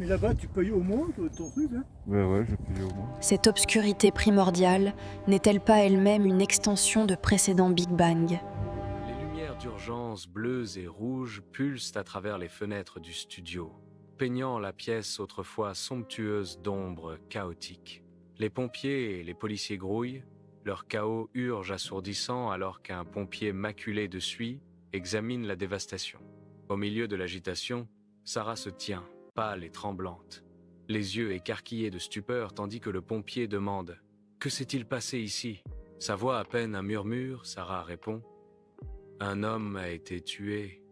Mais là-bas, tu payes au moins ton truc, hein? Ouais, je paye au moins. Cette obscurité primordiale n'est-elle pas elle-même une extension de précédents Big Bang? Les lumières d'urgence bleues et rouges pulsent à travers les fenêtres du studio, peignant la pièce autrefois somptueuse d'ombres chaotiques. Les pompiers et les policiers grouillent, leur chaos urge assourdissant alors qu'un pompier maculé de suie examine la dévastation. Au milieu de l'agitation, Sarah se tient, pâle et tremblante, les yeux écarquillés de stupeur tandis que le pompier demande « Que s'est-il passé ici ?» Sa voix à peine un murmure, Sarah répond « Un homme a été tué »,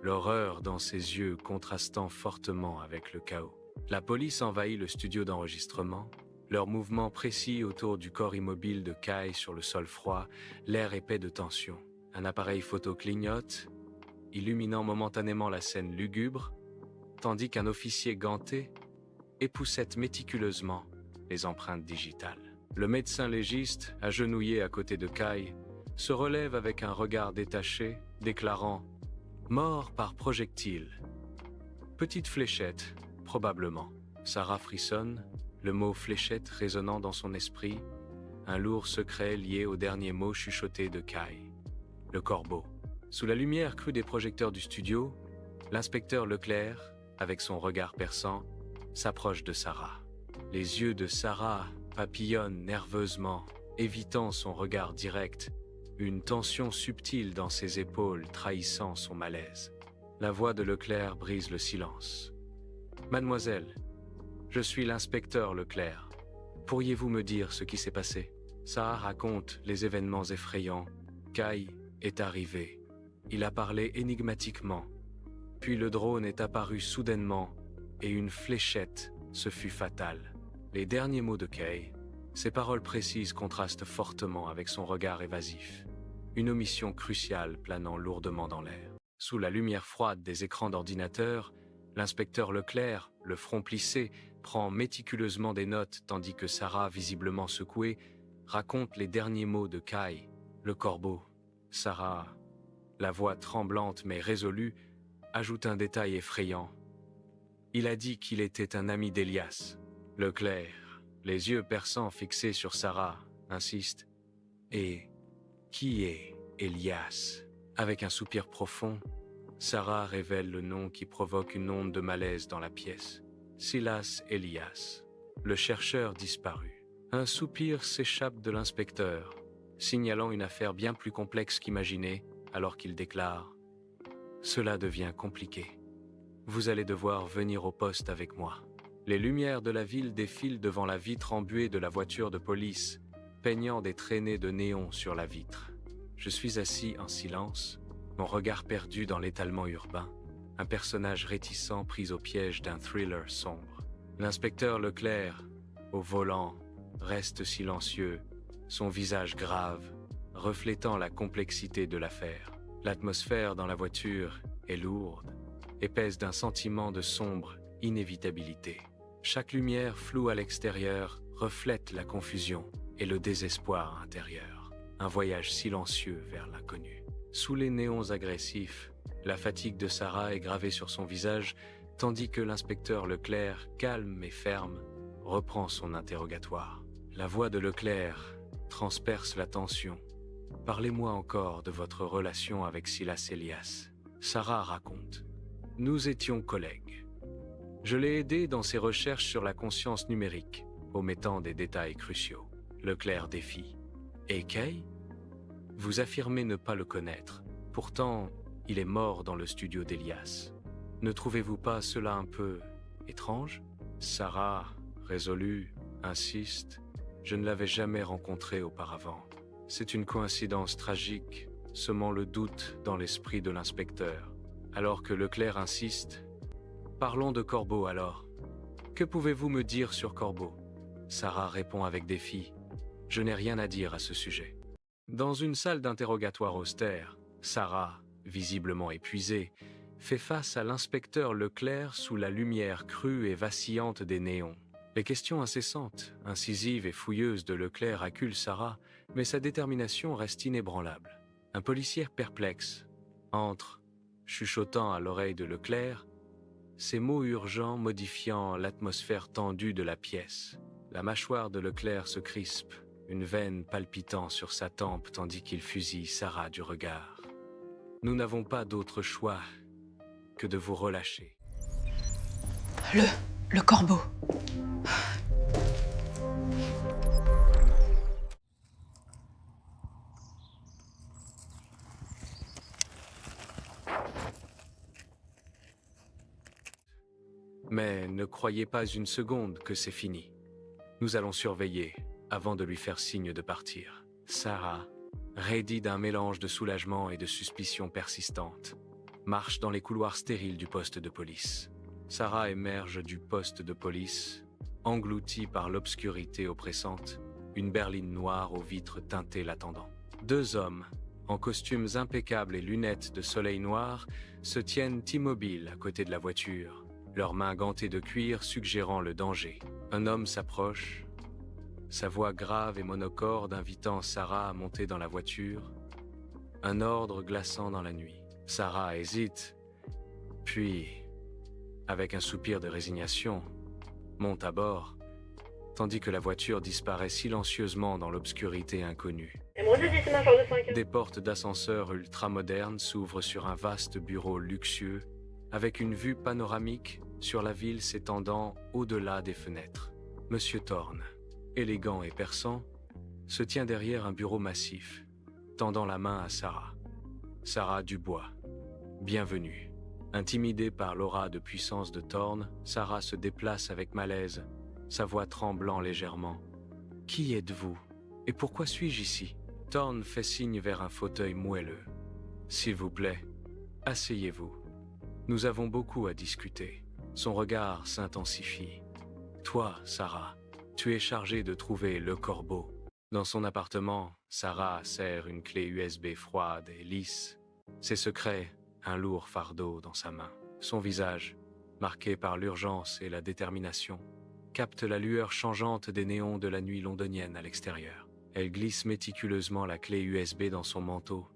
l'horreur dans ses yeux contrastant fortement avec le chaos. La police envahit le studio d'enregistrement, leurs mouvements précis autour du corps immobile de Kai sur le sol froid, l'air épais de tension. Un appareil photo clignote, illuminant momentanément la scène lugubre, tandis qu'un officier ganté époussette méticuleusement les empreintes digitales. Le médecin légiste, agenouillé à côté de Kai, se relève avec un regard détaché, déclarant « Mort par projectile ». Petite fléchette, probablement. Sarah frissonne, le mot fléchette résonnant dans son esprit, un lourd secret lié au dernier mot chuchoté de Kai. Le corbeau. Sous la lumière crue des projecteurs du studio, l'inspecteur Leclerc, avec son regard perçant, s'approche de Sarah. Les yeux de Sarah papillonnent nerveusement, évitant son regard direct, une tension subtile dans ses épaules trahissant son malaise. La voix de Leclerc brise le silence. « Mademoiselle, je suis l'inspecteur Leclerc. Pourriez-vous me dire ce qui s'est passé ?» Sarah raconte les événements effrayants. Kai est arrivé. Il a parlé énigmatiquement. Puis le drone est apparu soudainement et une fléchette se fut fatale. Les derniers mots de Kai, ses paroles précises contrastent fortement avec son regard évasif. Une omission cruciale planant lourdement dans l'air. Sous la lumière froide des écrans d'ordinateur, l'inspecteur Leclerc, le front plissé, prend méticuleusement des notes tandis que Sarah, visiblement secouée, raconte les derniers mots de Kai, le corbeau. Sarah, la voix tremblante mais résolue, ajoute un détail effrayant. Il a dit qu'il était un ami d'Elias. Leclerc, les yeux perçants fixés sur Sarah, insiste. Et qui est Elias ? Avec un soupir profond, Sarah révèle le nom qui provoque une onde de malaise dans la pièce. Silas Elias, le chercheur disparu. Un soupir s'échappe de l'inspecteur, signalant une affaire bien plus complexe qu'imaginée, alors qu'il déclare « Cela devient compliqué. Vous allez devoir venir au poste avec moi. » Les lumières de la ville défilent devant la vitre embuée de la voiture de police, peignant des traînées de néon sur la vitre. Je suis assis en silence, mon regard perdu dans l'étalement urbain, un personnage réticent pris au piège d'un thriller sombre. L'inspecteur Leclerc, au volant, reste silencieux, son visage grave, reflétant la complexité de l'affaire. L'atmosphère dans la voiture est lourde, épaisse d'un sentiment de sombre inévitabilité. Chaque lumière floue à l'extérieur reflète la confusion et le désespoir intérieur. Un voyage silencieux vers l'inconnu. Sous les néons agressifs, la fatigue de Sarah est gravée sur son visage, tandis que l'inspecteur Leclerc, calme et ferme, reprend son interrogatoire. La voix de Leclerc transperce la tension. « Parlez-moi encore de votre relation avec Silas Elias. » Sarah raconte. « Nous étions collègues. Je l'ai aidé dans ses recherches sur la conscience numérique, omettant des détails cruciaux. » Leclerc défie. « Et Kay ? Vous affirmez ne pas le connaître. Pourtant, il est mort dans le studio d'Elias. Ne trouvez-vous pas cela un peu étrange ?» Sarah, résolue, insiste. « Je ne l'avais jamais rencontré auparavant. C'est une coïncidence tragique, semant le doute dans l'esprit de l'inspecteur. » Alors que Leclerc insiste. « Parlons de Corbeau alors. Que pouvez-vous me dire sur Corbeau ?» Sarah répond avec défi. « Je n'ai rien à dire à ce sujet. » Dans une salle d'interrogatoire austère, Sarah, visiblement épuisée, fait face à l'inspecteur Leclerc sous la lumière crue et vacillante des néons. Les questions incessantes, incisives et fouilleuses de Leclerc acculent Sarah, mais sa détermination reste inébranlable. Un policier perplexe entre, chuchotant à l'oreille de Leclerc, ces mots urgents modifiant l'atmosphère tendue de la pièce. La mâchoire de Leclerc se crispe, une veine palpitant sur sa tempe tandis qu'il fusille Sarah du regard. Nous n'avons pas d'autre choix que de vous relâcher. Le corbeau. Mais ne croyez pas une seconde que c'est fini. Nous allons surveiller avant de lui faire signe de partir. Sarah, raidie d'un mélange de soulagement et de suspicion persistante, marche dans les couloirs stériles du poste de police. Sarah émerge du poste de police, engloutie par l'obscurité oppressante, une berline noire aux vitres teintées l'attendant. Deux hommes, en costumes impeccables et lunettes de soleil noir, se tiennent immobiles à côté de la voiture, leurs mains gantées de cuir suggérant le danger. Un homme s'approche, sa voix grave et monocorde invitant Sarah à monter dans la voiture. Un ordre glaçant dans la nuit. Sarah hésite, puis, avec un soupir de résignation, monte à bord, tandis que la voiture disparaît silencieusement dans l'obscurité inconnue. Des portes d'ascenseur ultramodernes s'ouvrent sur un vaste bureau luxueux, avec une vue panoramique sur la ville s'étendant au-delà des fenêtres. Monsieur Thorne, élégant et perçant, se tient derrière un bureau massif, tendant la main à Sarah. Sarah Dubois, bienvenue. Intimidée par l'aura de puissance de Thorne, Sarah se déplace avec malaise, sa voix tremblant légèrement. « Qui êtes-vous? Et pourquoi suis-je ici ?» Thorne fait signe vers un fauteuil moelleux. « S'il vous plaît, asseyez-vous. Nous avons beaucoup à discuter. » Son regard s'intensifie. « Toi, Sarah, tu es chargée de trouver le corbeau. » Dans son appartement, Sarah serre une clé USB froide et lisse. Ses secrets, un lourd fardeau dans sa main. Son visage, marqué par l'urgence et la détermination, capte la lueur changeante des néons de la nuit londonienne à l'extérieur. Elle glisse méticuleusement la clé USB dans son manteau,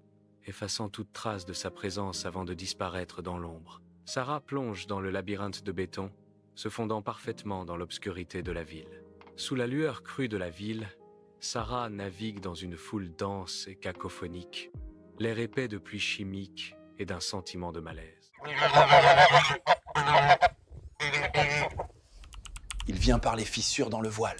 effaçant toute trace de sa présence avant de disparaître dans l'ombre. Sarah plonge dans le labyrinthe de béton, se fondant parfaitement dans l'obscurité de la ville. Sous la lueur crue de la ville, Sarah navigue dans une foule dense et cacophonique, l'air épais de pluie chimique et d'un sentiment de malaise. Il vient par les fissures dans le voile.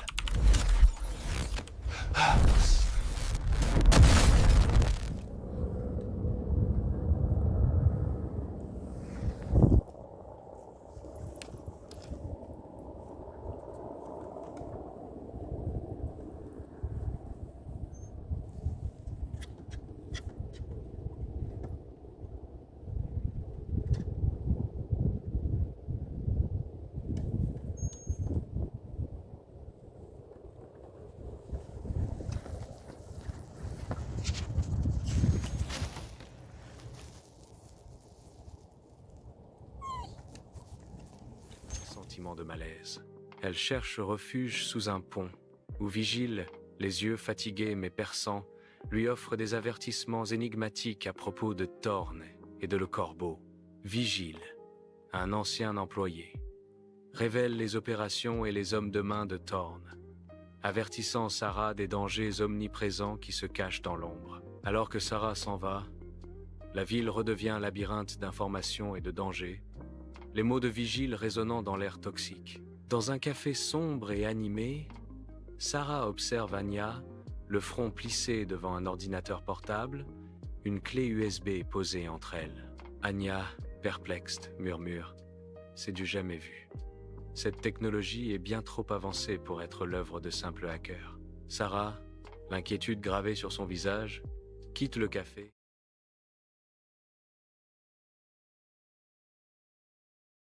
Sentiment de malaise. Elle cherche refuge sous un pont, où Vigile, les yeux fatigués mais perçants, lui offre des avertissements énigmatiques à propos de Thorne et de le corbeau. Vigile, un ancien employé, révèle les opérations et les hommes de main de Thorne, avertissant Sarah des dangers omniprésents qui se cachent dans l'ombre. Alors que Sarah s'en va, la ville redevient un labyrinthe d'informations et de dangers, les mots de Vigile résonnant dans l'air toxique. Dans un café sombre et animé, Sarah observe Anya, le front plissé devant un ordinateur portable, une clé USB posée entre elles. Anya, perplexe, murmure « C'est du jamais vu. Cette technologie est bien trop avancée pour être l'œuvre de simples hackers. » Sarah, l'inquiétude gravée sur son visage, quitte le café.